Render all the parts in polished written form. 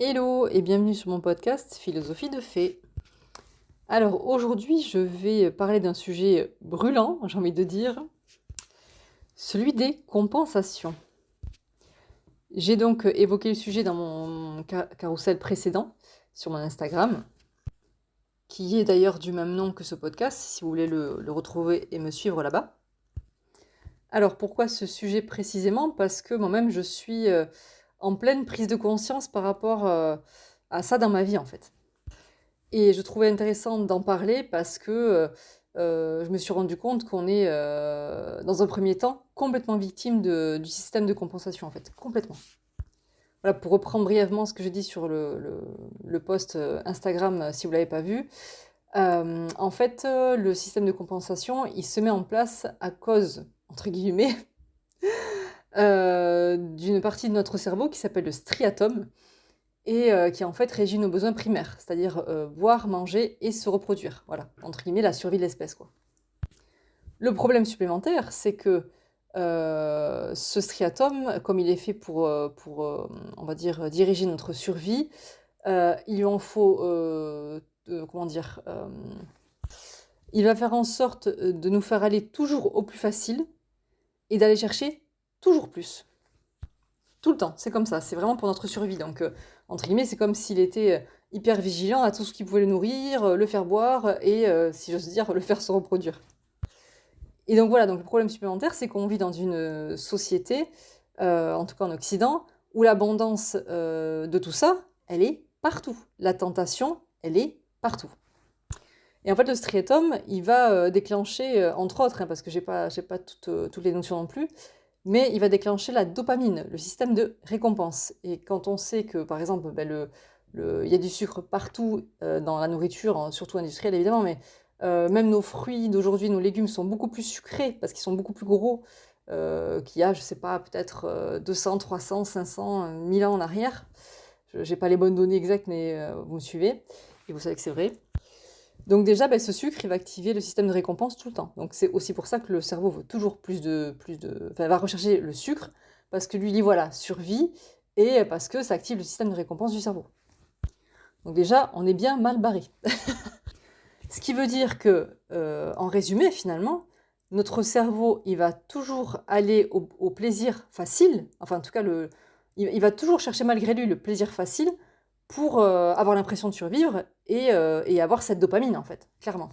Hello et bienvenue sur mon podcast Philosophie de Fées. Alors aujourd'hui je vais parler d'un sujet brûlant, j'ai envie de dire, celui des compensations. J'ai donc évoqué le sujet dans mon carrousel précédent sur mon Instagram, qui est d'ailleurs du même nom que ce podcast, si vous voulez le retrouver et me suivre là-bas. Alors pourquoi ce sujet précisément? Parce que moi-même je suis en pleine prise de conscience par rapport à ça dans ma vie en fait. Et je trouvais intéressant d'en parler parce que je me suis rendu compte qu'on est, dans un premier temps, complètement victime du système de compensation, en fait, complètement. Voilà, pour reprendre brièvement ce que j'ai dit sur le post Instagram, si vous ne l'avez pas vu, en fait, le système de compensation, il se met en place à cause, entre guillemets, d'une partie de notre cerveau qui s'appelle le striatum, et qui en fait régit nos besoins primaires, c'est-à-dire boire, manger et se reproduire. Voilà, entre guillemets, la survie de l'espèce, quoi. Le problème supplémentaire, c'est que ce striatum, comme il est fait pour on va dire, diriger notre survie, il lui en faut, comment dire, il va faire en sorte de nous faire aller toujours au plus facile et d'aller chercher toujours plus. Tout le temps, c'est comme ça, c'est vraiment pour notre survie. Donc, entre guillemets, c'est comme s'il était hyper vigilant à tout ce qui pouvait le nourrir, le faire boire et, si j'ose dire, le faire se reproduire. Et donc voilà, donc le problème supplémentaire, c'est qu'on vit dans une société, en tout cas en Occident, où l'abondance de tout ça, elle est partout. La tentation, elle est partout. Et en fait, le striatum, il va déclencher, entre autres, hein, parce que j'ai pas toutes les notions non plus, mais il va déclencher la dopamine, le système de récompense. Et quand on sait que, par exemple, il y a du sucre partout dans la nourriture, hein, surtout industrielle évidemment, mais même nos fruits d'aujourd'hui, nos légumes sont beaucoup plus sucrés parce qu'ils sont beaucoup plus gros qu'il y a, je sais pas, peut-être 200, 300, 500, 1000 ans en arrière. Je n'ai pas les bonnes données exactes, mais vous me suivez et vous savez que c'est vrai. Donc déjà, ce sucre, il va activer le système de récompense tout le temps. Donc c'est aussi pour ça que le cerveau veut toujours enfin, va rechercher le sucre, parce que lui, il dit voilà, survie, et parce que ça active le système de récompense du cerveau. Donc déjà, on est bien mal barré. Ce qui veut dire que, en résumé, finalement, notre cerveau, il va toujours aller au plaisir facile, enfin en tout cas, il va toujours chercher malgré lui le plaisir facile, pour avoir l'impression de survivre et avoir cette dopamine, en fait, clairement.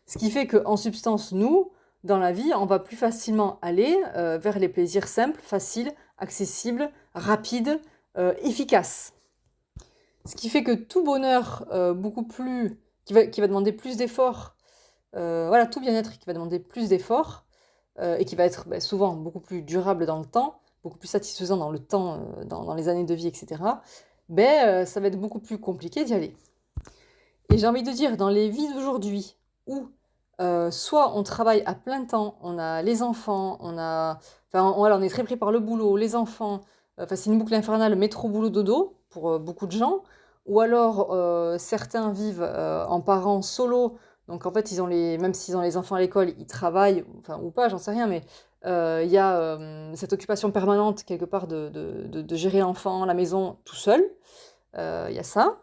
Ce qui fait qu'en substance, nous, dans la vie, on va plus facilement aller vers les plaisirs simples, faciles, accessibles, rapides, efficaces. Ce qui fait que tout bonheur beaucoup plus, qui va demander plus d'efforts, voilà, tout bien-être qui va demander plus d'efforts et qui va être souvent beaucoup plus durable dans le temps, beaucoup plus satisfaisant dans le temps, dans les années de vie, etc., ça va être beaucoup plus compliqué d'y aller. Et j'ai envie de dire, dans les vies d'aujourd'hui, où soit on travaille à plein temps, on a les enfants, voilà, on est très pris par le boulot, les enfants, c'est une boucle infernale, métro, boulot, dodo, pour beaucoup de gens, ou alors certains vivent en parents solo, donc en fait, même s'ils ont les enfants à l'école, ils travaillent, enfin, ou pas, j'en sais rien, mais il y a cette occupation permanente, quelque part, de gérer l'enfant, la maison, tout seul. Il y a ça.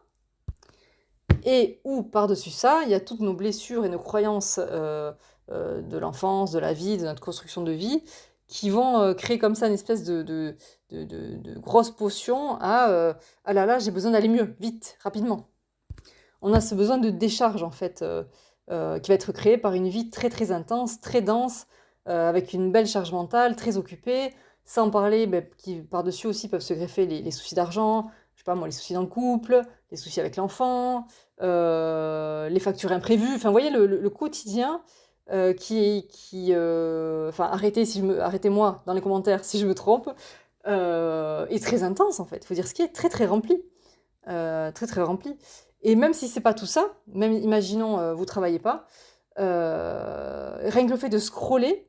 Et ou par-dessus ça, il y a toutes nos blessures et nos croyances de l'enfance, de la vie, de notre construction de vie, qui vont créer comme ça une espèce de grosse potion ah là là, j'ai besoin d'aller mieux, vite, rapidement. On a ce besoin de décharge, en fait, qui va être créé par une vie très très intense, très dense, avec une belle charge mentale, très occupée, sans parler, qui par-dessus aussi peuvent se greffer les soucis d'argent, je sais pas moi, les soucis dans le couple, les soucis avec l'enfant, les factures imprévues, enfin vous voyez le quotidien enfin arrêtez-moi dans les commentaires si je me trompe, est très intense en fait, il faut dire ce qui est très très rempli, très très rempli. Et même si c'est pas tout ça, même imaginons vous travaillez pas, rien que le fait de scroller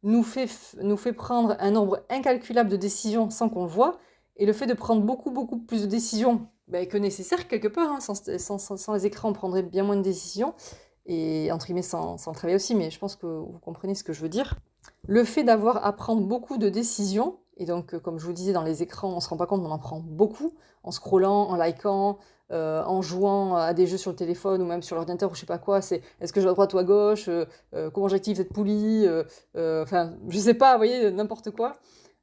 nous fait prendre un nombre incalculable de décisions sans qu'on le voit, et le fait de prendre beaucoup beaucoup plus de décisions que nécessaire quelque part, hein, sans les écrans on prendrait bien moins de décisions, et entre guillemets sans le travail aussi, mais je pense que vous comprenez ce que je veux dire. Le fait d'avoir à prendre beaucoup de décisions Et donc, comme je vous disais, dans les écrans, on se rend pas compte, mais on en prend beaucoup, en scrollant, en likant, en jouant à des jeux sur le téléphone ou même sur l'ordinateur ou je sais pas quoi. C'est est-ce que je vais à droite ou à gauche, comment j'active cette poulie, enfin, je sais pas, vous voyez, n'importe quoi.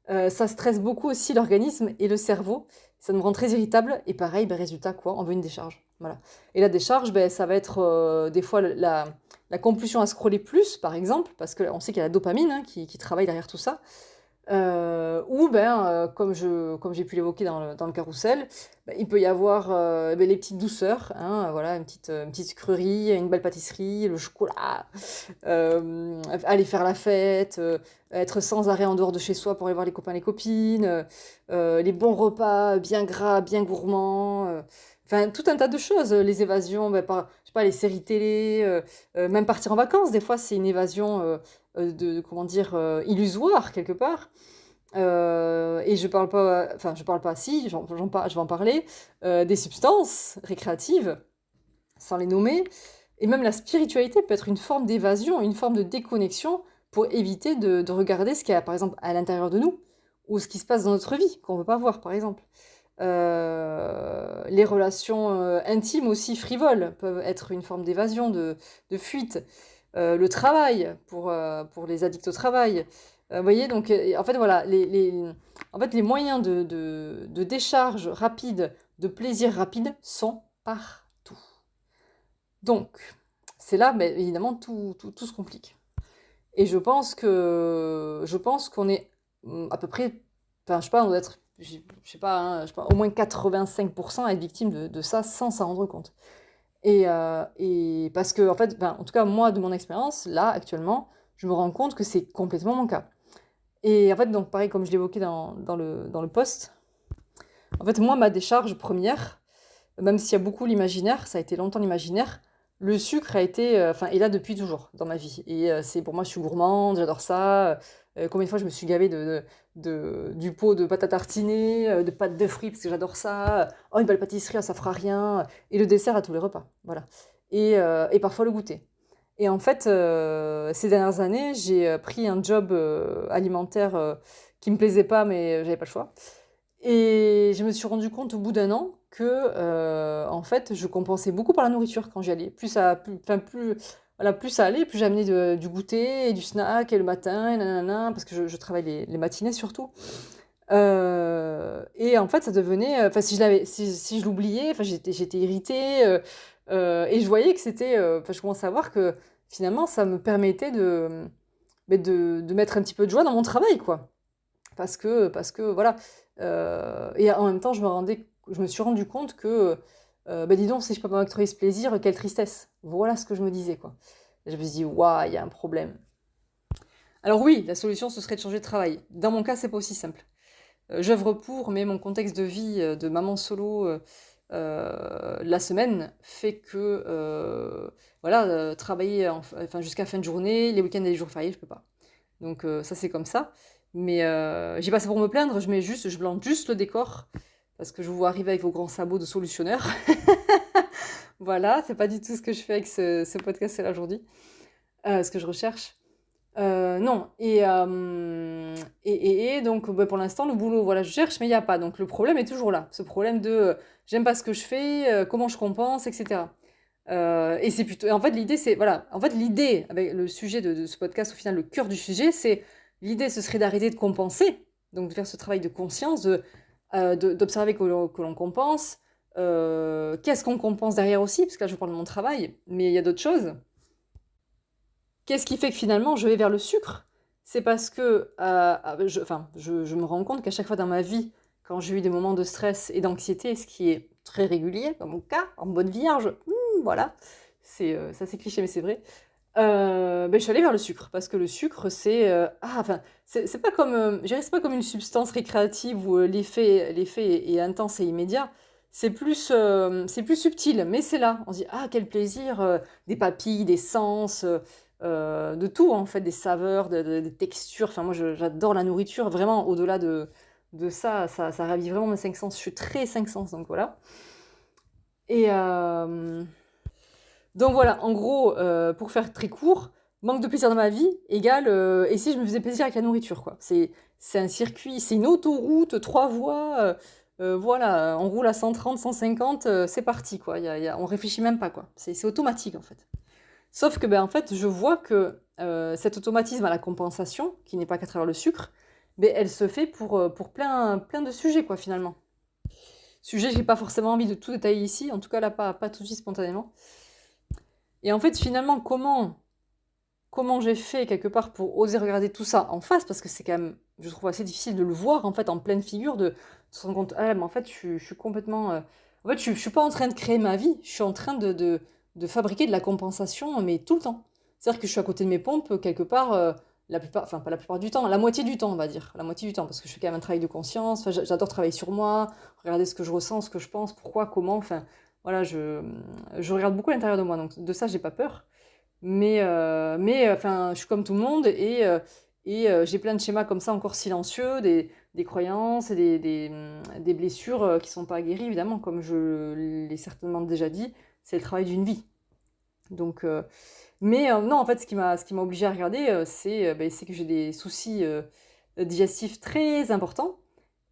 Ça stresse beaucoup aussi l'organisme et le cerveau. Ça nous rend très irritable. Et pareil, ben, résultat, quoi, on veut une décharge. Voilà. Et la décharge, ben, ça va être des fois la compulsion à scroller plus, par exemple, parce qu'on sait qu'il y a la dopamine hein, qui travaille derrière tout ça. Ou ben, comme j'ai pu l'évoquer dans le carrousel, ben, il peut y avoir ben, les petites douceurs, hein, voilà, une petite sucrerie, une belle pâtisserie, le chocolat, aller faire la fête, être sans arrêt en dehors de chez soi pour aller voir les copains, les copines, les bons repas bien gras, bien gourmands, enfin tout un tas de choses, les évasions, ben, je sais pas, les séries télé, même partir en vacances, des fois c'est une évasion comment dire, illusoire quelque part. Et je parle pas, si, je vais en parler, des substances récréatives, sans les nommer, et même la spiritualité peut être une forme d'évasion, une forme de déconnexion pour éviter de regarder ce qu'il y a, par exemple, à l'intérieur de nous, ou ce qui se passe dans notre vie, qu'on ne veut pas voir, par exemple. Les relations intimes aussi frivoles peuvent être une forme d'évasion, de fuite. Le travail, pour les addicts au travail. Vous voyez, donc en fait, voilà, en fait, les moyens de décharge rapide, de plaisir rapide sont partout. Donc, c'est là, mais évidemment, tout se complique. Et je pense qu'on est à peu près, enfin, je sais pas, on doit être, je sais pas, hein, je sais pas, au moins 85% à être victime de ça sans s'en rendre compte. Et parce que, en fait, ben, en tout cas, moi, de mon expérience, là, actuellement, je me rends compte que c'est complètement mon cas. Et en fait, donc, pareil, comme je l'évoquais dans le post, en fait, moi, ma décharge première, même s'il y a beaucoup l'imaginaire, ça a été longtemps l'imaginaire, le sucre a été, enfin, est là depuis toujours dans ma vie. Et c'est pour moi, je suis gourmande, j'adore ça. Combien de fois je me suis gavée du pot de pâte à tartiner, de pâte de fruits parce que j'adore ça. Oh, une belle pâtisserie, ah, ça fera rien. Et le dessert à tous les repas, voilà. Et parfois le goûter. Et en fait, ces dernières années, j'ai pris un job alimentaire qui me plaisait pas, mais j'avais pas le choix. Et je me suis rendu compte au bout d'un an que, en fait, je compensais beaucoup par la nourriture quand j'y allais. Voilà, plus ça allait, plus j'amenais du goûter et du snack et le matin, et nanana, parce que je travaille les matinées surtout. Et en fait, ça devenait, enfin, si je l'oubliais, enfin, j'étais irritée, et je voyais que c'était, enfin, je commençais à voir que finalement, ça me permettait de mettre un petit peu de joie dans mon travail, quoi. Parce que voilà. Et en même temps, je me suis rendu compte que, bah, dis donc, si je peux pas m'octroyer ce plaisir, quelle tristesse. Voilà ce que je me disais, quoi. Et je me suis dit, waouh, il y a un problème. Alors oui, la solution, ce serait de changer de travail. Dans mon cas, c'est pas aussi simple. J'œuvre pour, mais mon contexte de vie de maman solo la semaine fait que, voilà, travailler enfin, jusqu'à fin de journée, les week-ends et les jours fériés, je peux pas. Donc ça, c'est comme ça. Mais j'ai pas ça pour me plaindre, je blande juste le décor parce que je vous vois arriver avec vos grands sabots de solutionneur. Voilà, c'est pas du tout ce que je fais avec ce podcast-là aujourd'hui, ce que je recherche. Non, et donc bah, pour l'instant, le boulot, voilà, je cherche, mais il n'y a pas. Donc le problème est toujours là. Ce problème de j'aime pas ce que je fais, comment je compense, etc. Et c'est plutôt. En fait, l'idée, c'est. Voilà. En fait, l'idée, avec le sujet de ce podcast, au final, le cœur du sujet, c'est. L'idée, ce serait d'arrêter de compenser. Donc, de faire ce travail de conscience, d'observer que l'on compense. Qu'est-ce qu'on compense derrière aussi? Parce que là, je parle de mon travail, mais il y a d'autres choses. Qu'est-ce qui fait que finalement, je vais vers le sucre? C'est parce que. Je me rends compte qu'à chaque fois dans ma vie, quand j'ai eu des moments de stress et d'anxiété, ce qui est très régulier, dans mon cas, en bonne vierge, voilà, c'est assez cliché, mais c'est vrai. Ben, je suis allée vers le sucre parce que le sucre, c'est pas comme, je dirais, c'est pas comme une substance récréative où l'effet est intense et immédiat. C'est plus subtil, mais c'est là. On se dit, ah, quel plaisir, des papilles, des sens, de tout en fait, des saveurs, des textures. Enfin, moi, j'adore la nourriture, vraiment, au-delà de ça ravit vraiment mes cinq sens. Je suis très cinq sens, donc voilà. Et, donc voilà, en gros, pour faire très court, manque de plaisir dans ma vie égale et si je me faisais plaisir avec la nourriture, quoi. c'est un circuit, c'est une autoroute, 3 voies, voilà, on roule à 130, 150, c'est parti, quoi. On réfléchit même pas, quoi. C'est automatique, en fait. Sauf que, ben, en fait, je vois que cet automatisme à la compensation, qui n'est pas qu'à travers le sucre, ben, elle se fait pour plein de sujets, quoi, finalement. Sujet, j'ai pas forcément envie de tout détailler ici, en tout cas là, pas tout de suite spontanément. Et en fait, finalement, comment j'ai fait quelque part pour oser regarder tout ça en face, parce que c'est quand même, je trouve assez difficile de le voir en fait en pleine figure, de se rendre compte, ah mais en fait je suis complètement, en fait je suis pas en train de créer ma vie, je suis en train de fabriquer de la compensation, mais tout le temps. C'est-à-dire que je suis à côté de mes pompes quelque part, la plupart, enfin pas la plupart du temps, la moitié du temps on va dire, la moitié du temps, parce que je fais quand même un travail de conscience, enfin, j'adore travailler sur moi, regarder ce que je ressens, ce que je pense, pourquoi, comment, enfin voilà, je regarde beaucoup l'intérieur de moi, donc de ça j'ai pas peur. Enfin, je suis comme tout le monde et j'ai plein de schémas comme ça encore silencieux, des croyances et des blessures qui sont pas guéries, évidemment, comme je l'ai certainement déjà dit, c'est le travail d'une vie. Donc, non, en fait, ce qui m'a obligée à regarder, c'est que j'ai des soucis digestifs très importants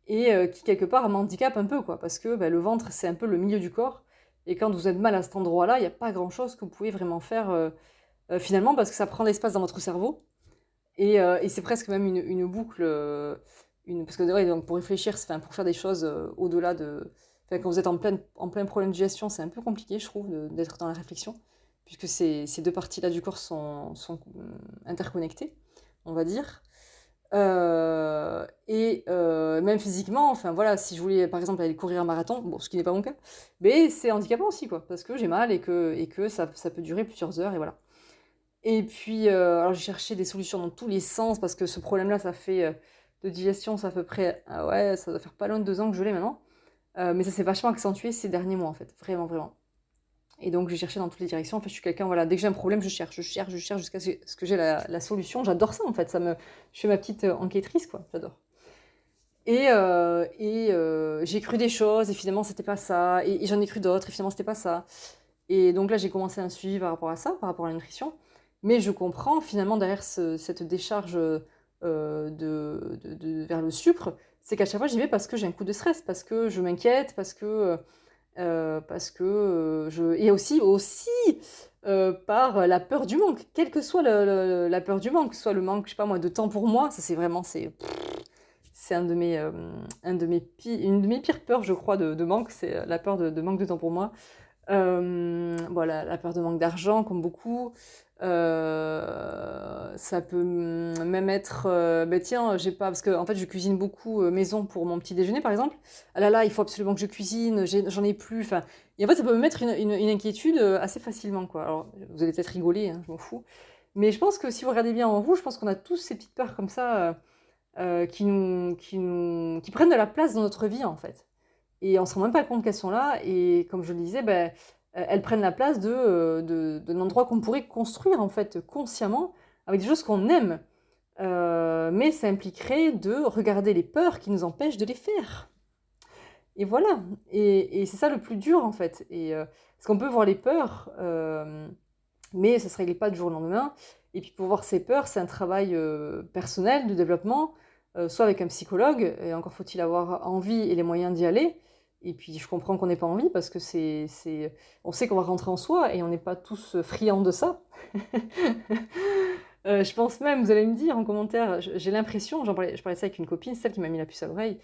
et qui, quelque part, m'handicapent un peu, quoi, parce que le ventre, c'est un peu le milieu du corps. Et quand vous êtes mal à cet endroit-là, il n'y a pas grand-chose que vous pouvez vraiment faire finalement, parce que ça prend l'espace dans votre cerveau. Et c'est presque même une boucle. Parce que ouais, donc pour réfléchir, enfin, pour faire des choses au-delà de. Enfin, quand vous êtes en plein problème de digestion, c'est un peu compliqué, je trouve, d'être dans la réflexion, puisque ces deux parties-là du corps sont interconnectées, on va dire. Même physiquement, enfin voilà, si je voulais par exemple aller courir un marathon, bon, ce qui n'est pas mon cas, mais c'est handicapant aussi, quoi, parce que j'ai mal et que ça peut durer plusieurs heures, et voilà. Et puis, alors j'ai cherché des solutions dans tous les sens parce que ce problème-là, ça fait, de digestion, ça fait à peu près, ah ouais, ça doit faire pas loin de 2 ans que je l'ai maintenant. Mais ça s'est vachement accentué ces derniers mois, en fait, vraiment, vraiment. Et donc j'ai cherché dans toutes les directions. En fait, je suis quelqu'un, voilà, dès que j'ai un problème, je cherche jusqu'à ce que j'ai la solution. J'adore ça, en fait, je fais ma petite, enquêtrice, quoi, j'adore. J'ai cru des choses et finalement c'était pas ça et j'en ai cru d'autres et finalement c'était pas ça. Et donc là, j'ai commencé un suivi par rapport à ça, par rapport à la nutrition. Mais je comprends finalement derrière cette décharge vers le sucre, c'est qu'à chaque fois j'y vais parce que j'ai un coup de stress, parce que je m'inquiète, et aussi par la peur du manque, quelle que soit la peur du manque, soit le manque, je sais pas moi, de temps pour moi, ça c'est vraiment, c'est une de mes pires peurs, je crois, de manque, c'est la peur de manque de temps pour moi. Voilà, la peur de manque d'argent, comme beaucoup. Ça peut même être, tiens, j'ai pas, parce que en fait, je cuisine beaucoup maison pour mon petit déjeuner, par exemple. Ah là là, il faut absolument que je cuisine, j'en ai plus. Enfin, et en fait, ça peut me mettre une inquiétude assez facilement, quoi. Alors, vous allez peut-être rigoler, hein, je m'en fous. Mais je pense que si vous regardez bien en vous, je pense qu'on a tous ces petites peurs comme ça qui prennent de la place dans notre vie, en fait. Et on se rend même pas compte qu'elles sont là. Et comme je le disais, elles prennent la place d'un endroit qu'on pourrait construire, en fait, consciemment, avec des choses qu'on aime. Mais ça impliquerait de regarder les peurs qui nous empêchent de les faire. Et voilà. Et c'est ça le plus dur, en fait. Parce qu'on peut voir les peurs, mais ça ne se règle pas du jour au lendemain. Et puis pour voir ces peurs, c'est un travail personnel, de développement, soit avec un psychologue, et encore faut-il avoir envie et les moyens d'y aller. Et puis je comprends qu'on n'ait pas envie parce que on sait qu'on va rentrer en soi et on n'est pas tous friands de ça. Je pense même, vous allez me dire en commentaire, j'ai l'impression, je parlais de ça avec une copine, celle qui m'a mis la puce à l'oreille,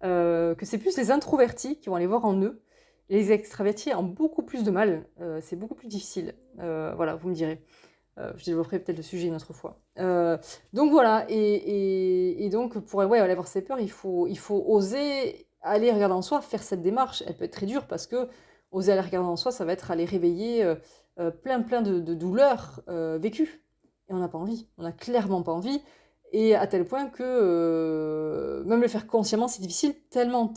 que c'est plus les introvertis qui vont aller voir en eux. Les extravertis ont beaucoup plus de mal, c'est beaucoup plus difficile. Voilà, vous me direz. Je développerai peut-être le sujet une autre fois. Donc voilà, et donc pour ouais, aller voir ses peurs, il faut oser aller regarder en soi, faire cette démarche. Elle peut être très dure parce que oser aller regarder en soi, ça va être aller réveiller plein de douleurs vécues. Et on n'a pas envie, on n'a clairement pas envie. Et à tel point que même le faire consciemment, c'est difficile, tellement.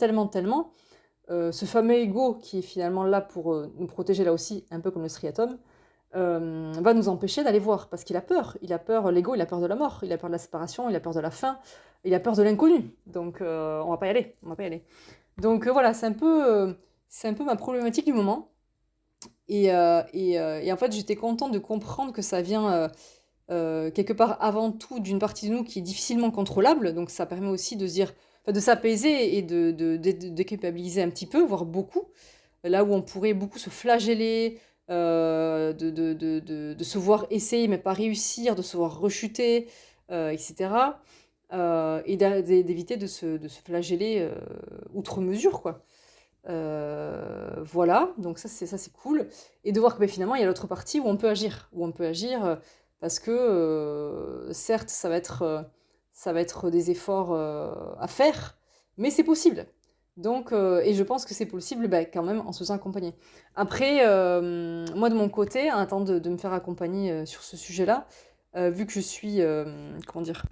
Ce fameux ego qui est finalement là pour nous protéger là aussi, un peu comme le striatum, va nous empêcher d'aller voir, parce qu'il a peur. Il a peur, l'ego, il a peur de la mort, il a peur de la séparation, il a peur de la faim, il a peur de l'inconnu. Donc on va pas y aller, on va pas y aller. Donc voilà, c'est un peu ma problématique du moment. Et en fait, j'étais contente de comprendre que ça vient quelque part avant tout d'une partie de nous qui est difficilement contrôlable, donc ça permet aussi de se dire, enfin, de s'apaiser et de déculpabiliser un petit peu, voire beaucoup. Là où on pourrait beaucoup se flageller, de se voir essayer mais pas réussir, de se voir rechuter, etc. Et d'éviter de se flageller outre mesure, quoi. Voilà, donc ça c'est cool. Et de voir que finalement il y a l'autre partie où on peut agir parce que certes ça va être des efforts à faire, mais c'est possible. Donc, et je pense que c'est possible quand même en se faisant accompagner. Après, moi de mon côté, en attendant de me faire accompagner sur ce sujet-là, vu que je suis, comment dire,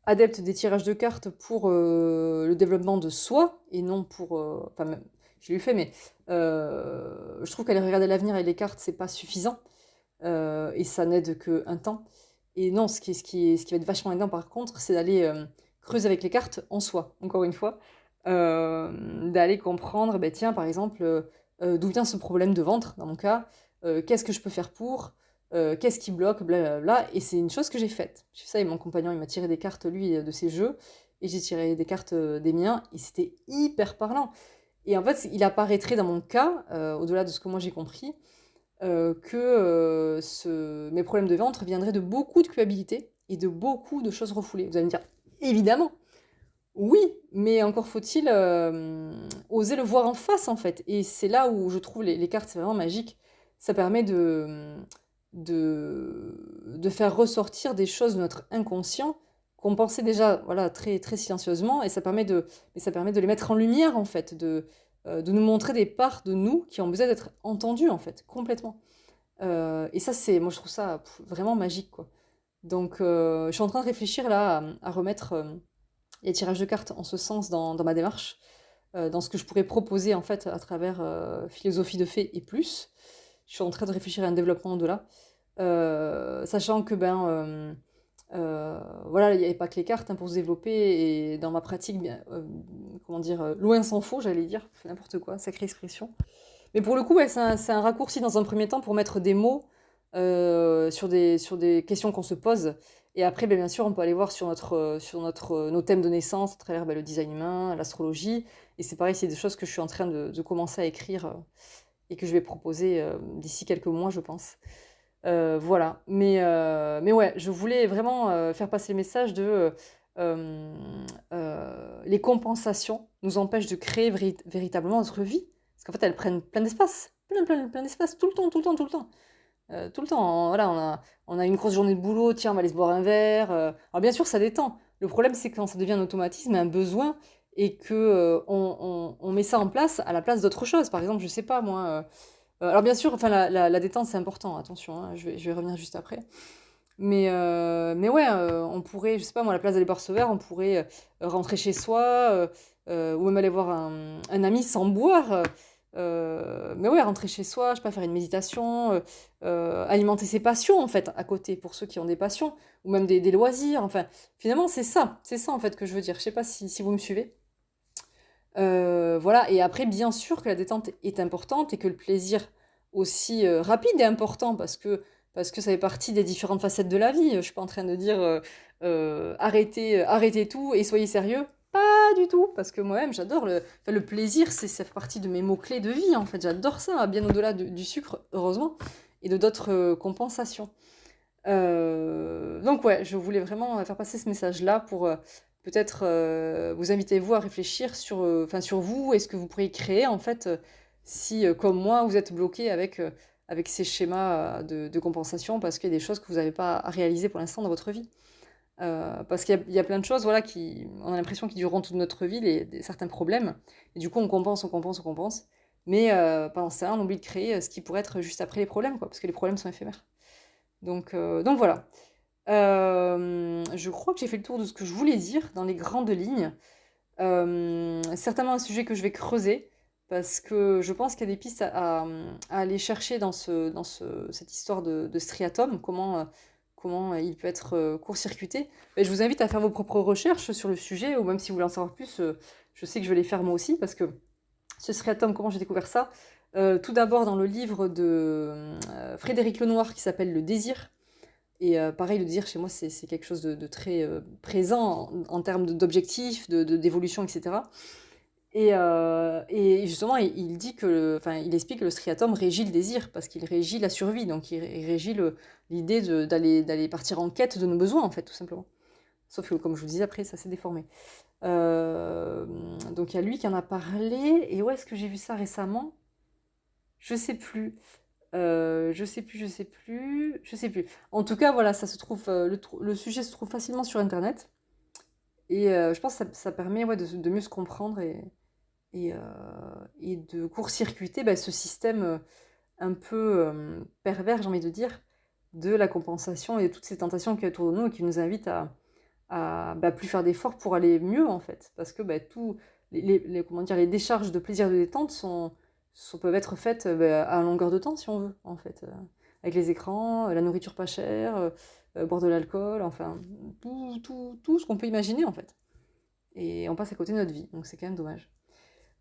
adepte des tirages de cartes pour le développement de soi et non pour. Enfin, je l'ai fait, mais je trouve qu'aller regarder l'avenir avec les cartes, c'est pas suffisant et ça n'aide qu'un temps. Et non, ce qui va être vachement aidant par contre, c'est d'aller creuser avec les cartes en soi, encore une fois. D'aller comprendre, ben, tiens, par exemple, d'où vient ce problème de ventre, dans mon cas, qu'est-ce que je peux faire pour, qu'est-ce qui bloque, blablabla. Et c'est une chose que j'ai faite. J'ai fait ça et mon compagnon, il m'a tiré des cartes, lui, de ses jeux, et j'ai tiré des cartes des miens, et c'était hyper parlant. Et en fait, il apparaîtrait dans mon cas, au-delà de ce que moi j'ai compris, que mes problèmes de ventre viendraient de beaucoup de culpabilité et de beaucoup de choses refoulées. Vous allez me dire, évidemment, oui, mais encore faut-il oser le voir en face, en fait. Et c'est là où je trouve les cartes, c'est vraiment magique. Ça permet de faire ressortir des choses de notre inconscient qu'on pensait déjà voilà, très, très silencieusement, et ça permet de les mettre en lumière, en fait, de nous montrer des parts de nous qui ont besoin d'être entendues, en fait, complètement. Et ça, moi, je trouve ça vraiment magique, quoi. Donc, je suis en train de réfléchir là à remettre les tirages de cartes en ce sens dans ma démarche, dans ce que je pourrais proposer en fait à travers philosophie de fait et plus. Je suis en train de réfléchir à un développement de là, sachant que voilà, il n'y avait pas que les cartes hein, pour se développer et dans ma pratique, bien, comment dire, loin s'en faut, j'allais dire, n'importe quoi, sacrée expression. Mais pour le coup, ouais, c'est un raccourci dans un premier temps pour mettre des mots sur des questions qu'on se pose. Et après, bien sûr, on peut aller voir nos thèmes de naissance à travers le design humain, l'astrologie. Et c'est pareil, c'est des choses que je suis en train de commencer à écrire et que je vais proposer d'ici quelques mois, je pense. Voilà. Mais ouais, je voulais vraiment faire passer le message de les compensations nous empêchent de créer véritablement notre vie. Parce qu'en fait, elles prennent plein d'espace. Plein d'espace, tout le temps, tout le temps, tout le temps. Tout le temps, voilà, on a une grosse journée de boulot, tiens, on va aller se boire un verre. Alors bien sûr, ça détend. Le problème, c'est quand ça devient un automatisme, un besoin, et que on met ça en place à la place d'autre chose. Par exemple, je sais pas, moi. Alors bien sûr, enfin, la détente, c'est important, attention, hein, je vais revenir juste après. Mais ouais, on pourrait, je sais pas moi, à la place d'aller boire ce verre, on pourrait rentrer chez soi, ou même aller voir un ami sans boire. Mais ouais, rentrer chez soi, je sais pas, faire une méditation, alimenter ses passions en fait, à côté, pour ceux qui ont des passions, ou même des loisirs. Enfin, finalement, c'est ça en fait que je veux dire. Je sais pas si vous me suivez. Voilà, et après, bien sûr que la détente est importante et que le plaisir aussi rapide est important parce que ça fait partie des différentes facettes de la vie. Je suis pas en train de dire arrêtez tout et soyez sérieux. Pas du tout, parce que moi-même j'adore enfin, le plaisir, ça fait partie de mes mots-clés de vie en fait. J'adore ça, bien au-delà du sucre, heureusement, et de d'autres compensations. Donc ouais, je voulais vraiment faire passer ce message-là pour peut-être vous inviter vous à réfléchir enfin, sur vous et ce que vous pourriez créer en fait si, comme moi, vous êtes bloqué avec ces schémas de compensation parce qu'il y a des choses que vous n'avez pas à réaliser pour l'instant dans votre vie. Parce qu'il y a plein de choses voilà, on a l'impression qu'ils dureront toute notre vie, certains problèmes. Et du coup, on compense, on compense, on compense. Mais pendant ce temps, on oublie de créer ce qui pourrait être juste après les problèmes, quoi, parce que les problèmes sont éphémères. Donc voilà. Je crois que j'ai fait le tour de ce que je voulais dire dans les grandes lignes. Certainement un sujet que je vais creuser parce que je pense qu'il y a des pistes à aller chercher cette histoire de striatum, comment il peut être court-circuité. Et je vous invite à faire vos propres recherches sur le sujet, ou même si vous voulez en savoir plus, je sais que je vais les faire moi aussi, parce que ce striatum, comment j'ai découvert ça? Tout d'abord dans le livre de Frédéric Lenoir qui s'appelle Le désir, Et pareil, le désir, chez moi, c'est quelque chose de très présent en termes d'objectifs, d'évolution, etc. Et justement, il dit enfin, il explique que le striatum régit le désir, parce qu'il régit la survie, donc il régit l'idée d'aller partir en quête de nos besoins, en fait, tout simplement. Sauf que, comme je vous disais, après, ça s'est déformé. Donc il y a lui qui en a parlé, et où est-ce que j'ai vu ça récemment? Je sais plus. Je sais plus. En tout cas, voilà, ça se trouve, le sujet se trouve facilement sur Internet. Et je pense que ça permet de mieux se comprendre et, euh, et de court-circuiter ce système un peu pervers, j'ai envie de dire, de la compensation et de toutes ces tentations qui sont autour de nous et qui nous invitent à plus faire d'efforts pour aller mieux, en fait. Parce que tout, comment dire, les décharges de plaisir de détente peuvent être faites à longueur de temps, si on veut, en fait. Avec les écrans, la nourriture pas chère, boire de l'alcool, enfin, tout ce qu'on peut imaginer, en fait. Et on passe à côté de notre vie, donc c'est quand même dommage.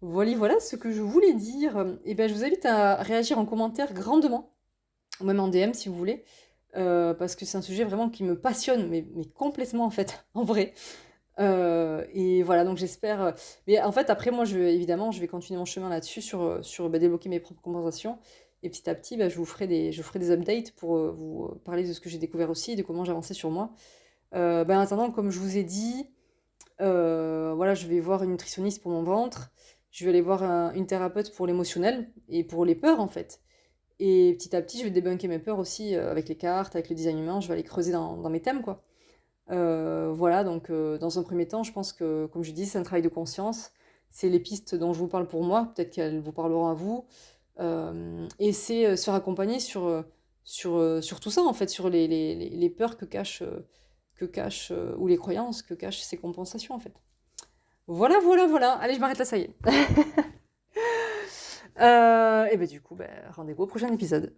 Voilà ce que je voulais dire. Et ben, je vous invite à réagir en commentaire grandement, ou même en DM si vous voulez, parce que c'est un sujet vraiment qui me passionne, mais complètement en fait, en vrai. Et voilà, donc j'espère. Mais en fait, après, moi, évidemment, je vais continuer mon chemin là-dessus, sur débloquer mes propres compensations. Et petit à petit, je vous ferai des updates pour vous parler de ce que j'ai découvert aussi, de comment j'avançais sur moi. En attendant, comme je vous ai dit, voilà, je vais voir une nutritionniste pour mon ventre. Je vais aller voir une thérapeute pour l'émotionnel et pour les peurs, en fait. Et petit à petit, je vais débunker mes peurs aussi avec les cartes, avec le design humain. Je vais aller creuser dans mes thèmes, quoi. Voilà, donc dans un premier temps, je pense que, comme je dis, c'est un travail de conscience. C'est les pistes dont je vous parle pour moi, peut-être qu'elles vous parleront à vous. Et c'est se faire accompagner sur tout ça, en fait, sur les peurs ou les croyances que cachent ces compensations, en fait. Voilà, voilà, voilà. Allez, je m'arrête là, ça y est. Et ben du coup, rendez-vous au prochain épisode.